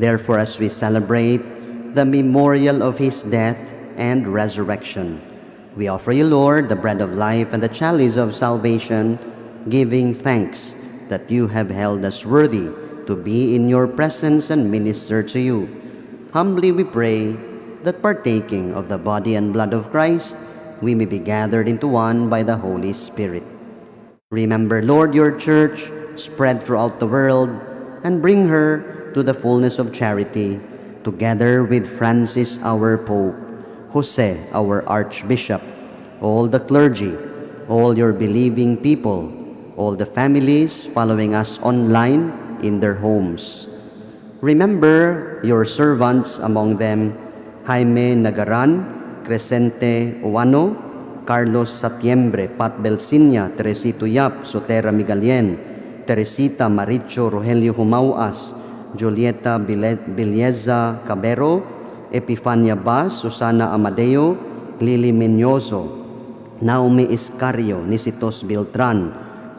Therefore, as we celebrate the memorial of his death and resurrection, we offer you, Lord, the bread of life and the chalice of salvation, giving thanks that you have held us worthy to be in your presence and minister to you. Humbly we pray that partaking of the body and blood of Christ, we may be gathered into one by the Holy Spirit. Remember, Lord, your church spread throughout the world, and bring her to the fullness of charity, together with Francis, our Pope, Jose, our Archbishop, all the clergy, all your believing people, all the families following us online in their homes. Remember your servants, among them Jaime Nagaran, Crescente Uano, Carlos Satiembre, Pat Belsinia, Teresito Yap, Sotera Migalien, Teresita Maricho Rogelio Humauas, Julieta Bilieza Cabero, Epifania Bas, Susana Amadeo, Lily Menyoso, Naomi Iscario, Nisitos Beltran,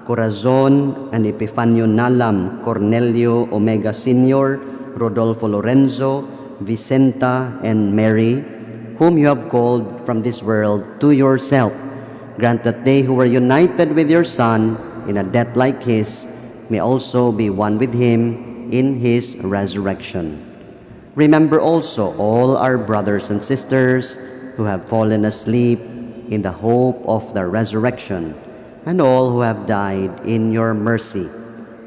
Corazon and Epifanio Nalam, Cornelio Omega Sr., Rodolfo Lorenzo, Vicenta and Mary, whom you have called from this world to yourself. Grant that they who were united with your Son in a death like his may also be one with him in his resurrection. Remember also all our brothers and sisters who have fallen asleep in the hope of the resurrection, and all who have died in your mercy.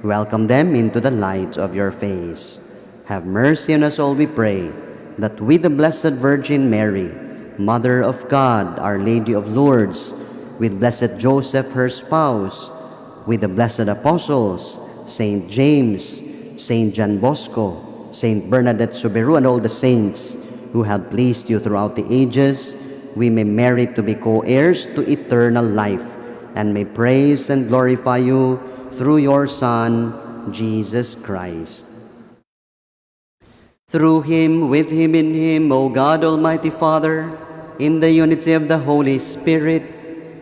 Welcome them into the light of your face. Have mercy on us all, we pray, that with the Blessed Virgin Mary, Mother of God, Our Lady of Lourdes, with Blessed Joseph, her spouse, with the blessed apostles, Saint James, Saint John Bosco, Saint Bernadette Soberu, and all the saints who have pleased you throughout the ages, we may merit to be co-heirs to eternal life, and may praise and glorify you through your Son, Jesus Christ. Through him, with him, in him, O God, Almighty Father, in the unity of the Holy Spirit,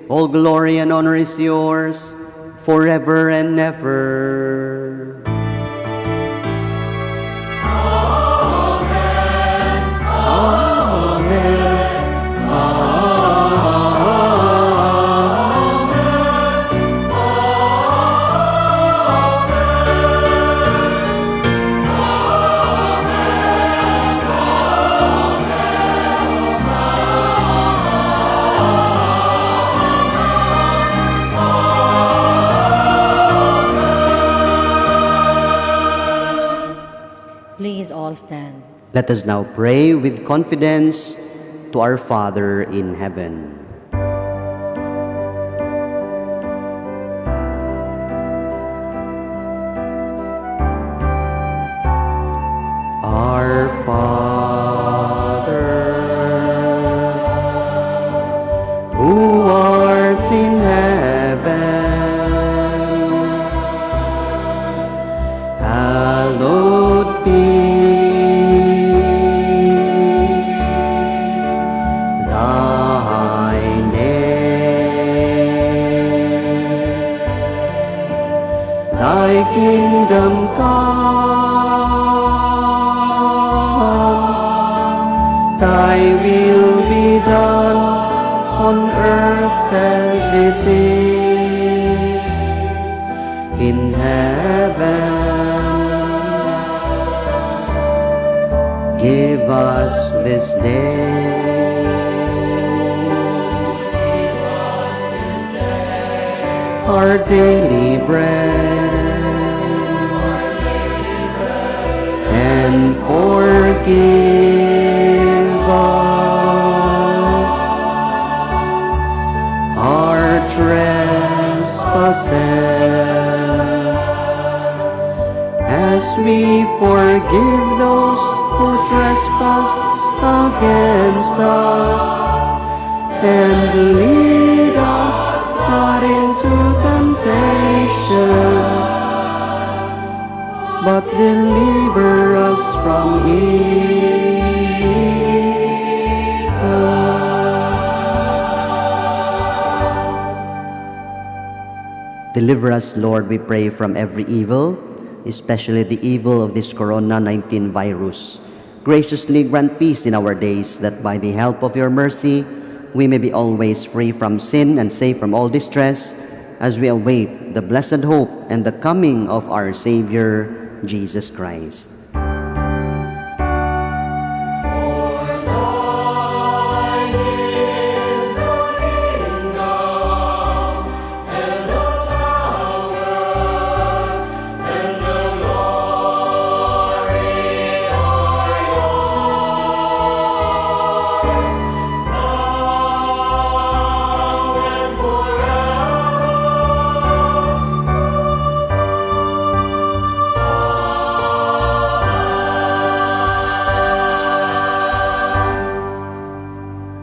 all glory and honor is yours, forever and ever. Amen. Amen. Please all stand. Let us now pray with confidence to our Father in heaven. Our Father, who art in heaven, hallowed be thy name. Thy kingdom come, thy will be done on earth as it is in heaven. Give us this day our daily bread, and forgive us our trespasses, as we forgive those who trespass against us, and lead us not into temptation, but deliver us from evil. Deliver us, Lord, we pray, from every evil. especially the evil of this corona-19 virus. Graciously grant peace in our days, that by the help of your mercy, we may be always free from sin and safe from all distress, as we await the blessed hope and the coming of our Savior, Jesus Christ.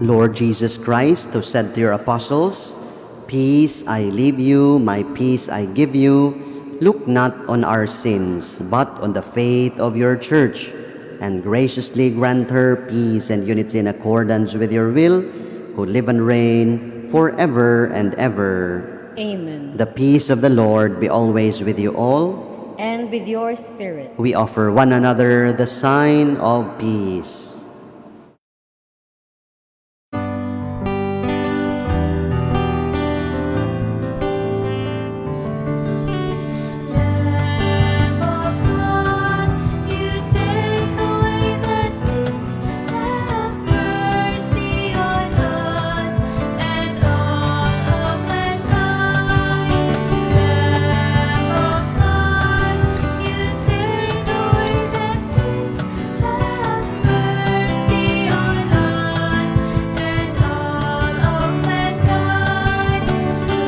Lord Jesus Christ, who said to your apostles, "Peace I leave you, my peace I give you," look not on our sins, but on the faith of your church, and graciously grant her peace and unity in accordance with your will, who live and reign forever and ever. Amen. The peace of the Lord be always with you all. And with your spirit. We offer one another the sign of peace. Lamb of God, you take away the sins. Have mercy on us and all of mankind. Lamb of God, you take away the sins. Have mercy on us and all of mankind.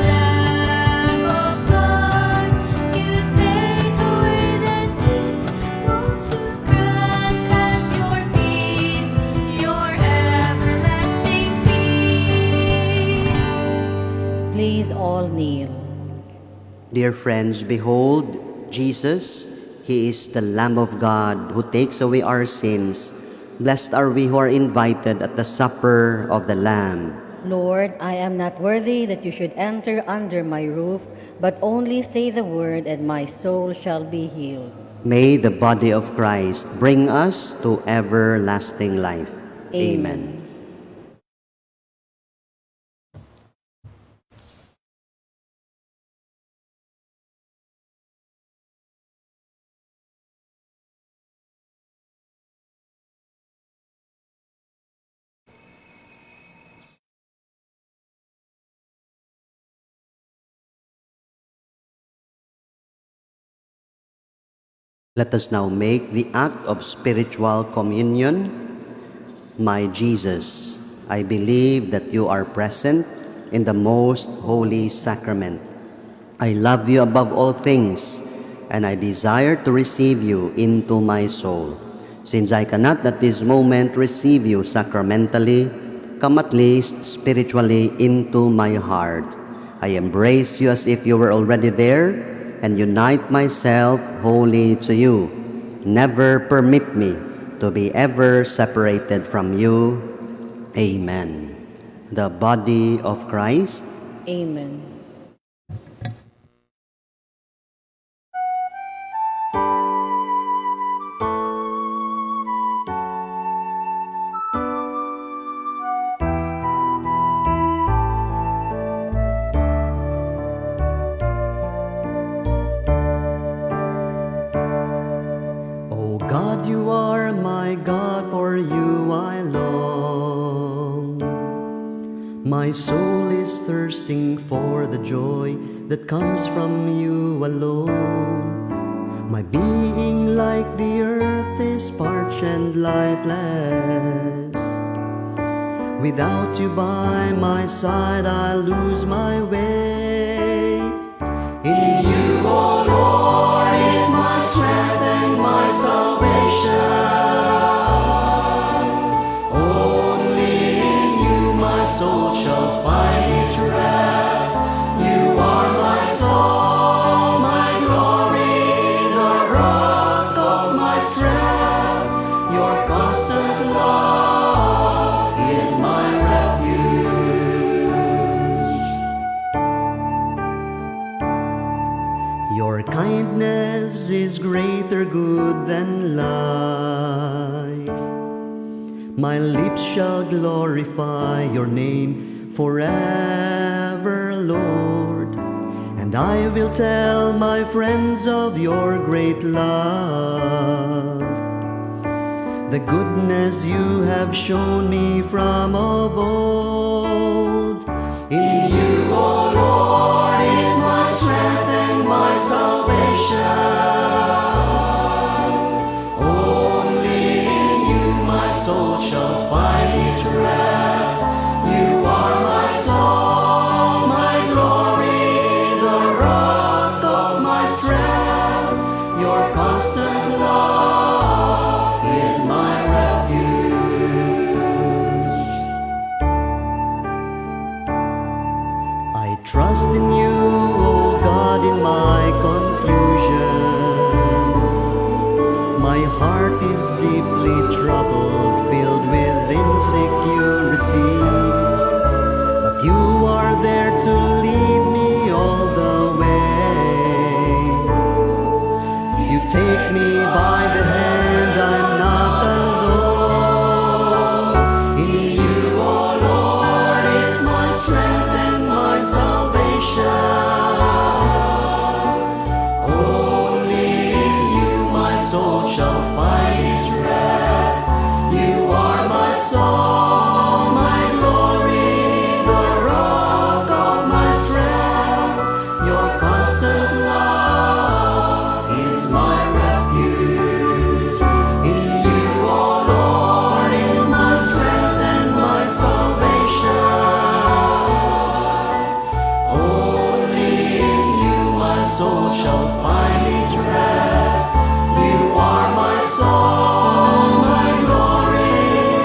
Lamb of God, you take away the sins. Won't you grant us your peace, your everlasting peace? Please all kneel. Dear friends, behold, Jesus, He is the Lamb of God who takes away our sins. Blessed are we who are invited at the supper of the Lamb. Lord, I am not worthy that you should enter under my roof, but only say the word, and my soul shall be healed. May the body of Christ bring us to everlasting life. Amen. Let us now make the act of spiritual communion. My Jesus, I believe that you are present in the most holy sacrament. I love you above all things, and I desire to receive you into my soul. Since I cannot at this moment receive you sacramentally, come at least spiritually into my heart. I embrace you as if you were already there, and unite myself wholly to you. Never permit me to be ever separated from you. Amen. The body of Christ. Amen. O God, you are my God, for you I long. My soul is thirsting for the joy that comes from you alone. My being, like the earth, is parched and lifeless. Without you by my side, I lose my way. In you, O Lord, is my strength and my salvation. Only in you my soul shall find its rest. You are my song, my glory, the rock of my strength. Your constant love is my refuge. Your kindness yours is greater good than life. My lips shall glorify your name forever, Lord. And I will tell my friends of your great love, the goodness you have shown me from of old. In you, O Lord, is my strength and my salvation. Only in you my soul shall find its rest. You are my song, my glory, the rock of my strength. Your constant love is my refuge. I trust in you, O God, in my confusion. My heart is deeply troubled, filled with insecurities. But you are there to lead me all the way. You take me by the hand, I'm not alone. In you, O Lord, is my strength and my salvation. Only in you my soul shall find its rest. You are my song, my glory, the rock of my strength. Your constant love is my refuge. In you, O Lord, is my strength and my salvation. Only in you my soul shall find its rest. You are my song, my glory,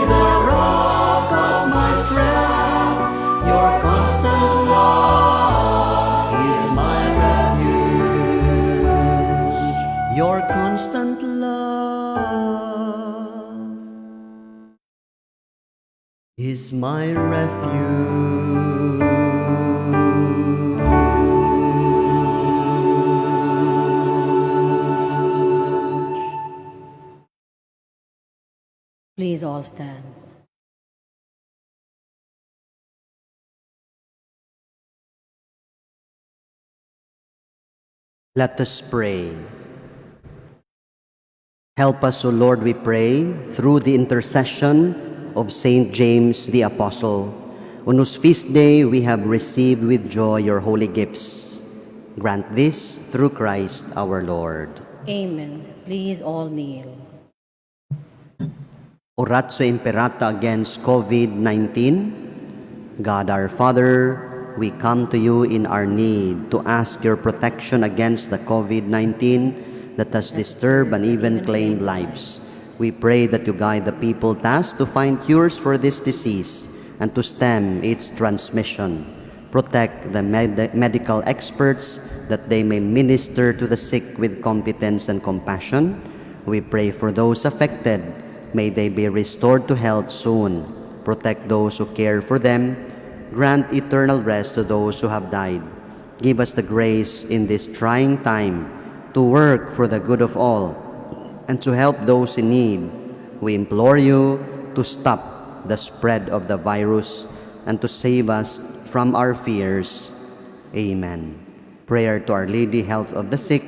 the rock of my strength. Your constant love is my refuge. Your constant love is my refuge. Please all stand. Let us pray. Help us, O Lord, we pray, through the intercession of Saint James the Apostle, on whose feast day we have received with joy your holy gifts. Grant this through Christ our Lord. Amen. Please all kneel. Oratio Imperata against COVID-19. God our Father, we come to you in our need to ask your protection against the COVID-19 that has disturbed and even claimed lives. We pray that you guide the people tasked to find cures for this disease and to stem its transmission. Protect the medical experts that they may minister to the sick with competence and compassion. We pray for those affected. May they be restored to health soon. Protect those who care for them. Grant eternal rest to those who have died. Give us the grace in this trying time to work for the good of all and to help those in need. We implore you to stop the spread of the virus and to save us from our fears. Amen. Prayer to Our Lady, Health of the Sick.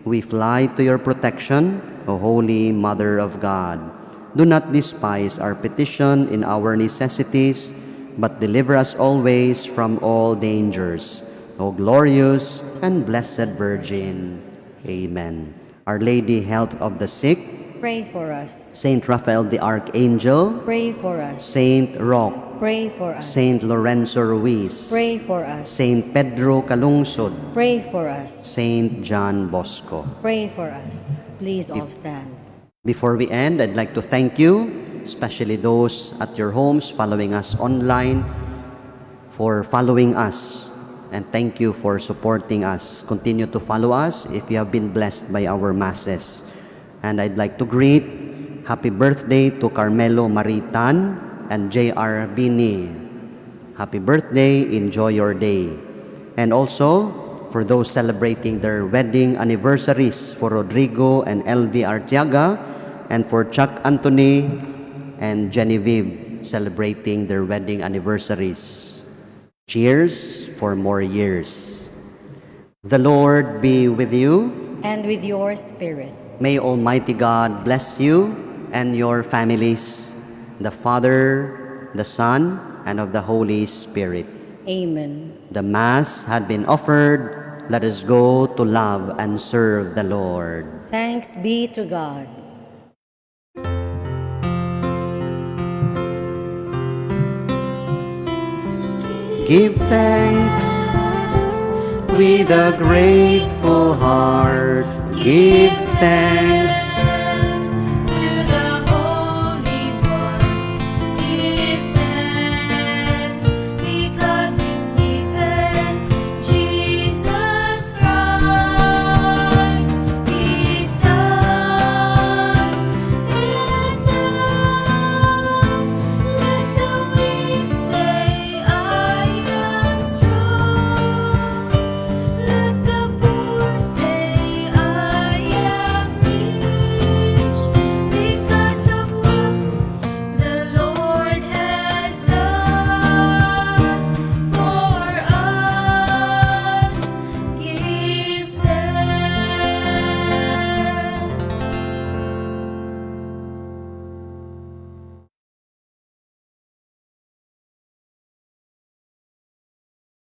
We fly to your protection, O Holy Mother of God. Do not despise our petition in our necessities, but deliver us always from all dangers. O glorious and blessed Virgin. Amen. Our Lady, Health of the Sick. Pray for us. Saint Raphael the Archangel. Pray for us. Saint Roque. Pray for us. Saint Lorenzo Ruiz. Pray for us. Saint Pedro Calungsod. Pray for us. Saint John Bosco. Pray for us. Please all stand. Before we end, I'd like to thank you, especially those at your homes following us online, for following us. And thank you for supporting us. Continue to follow us if you have been blessed by our masses. And I'd like to greet happy birthday to Carmelo Maritan and J.R. Bini. Happy birthday, enjoy your day. And also, for those celebrating their wedding anniversaries, for Rodrigo and LV Artiaga, and for Chuck Anthony and Genevieve celebrating their wedding anniversaries. Cheers for more years. The Lord be with you. And with your spirit. May Almighty God bless you and your families, the Father, the Son, and of the Holy Spirit. Amen. The Mass had been offered. Let us go to love and serve the Lord. Thanks be to God. Give thanks with a grateful heart. Give thanks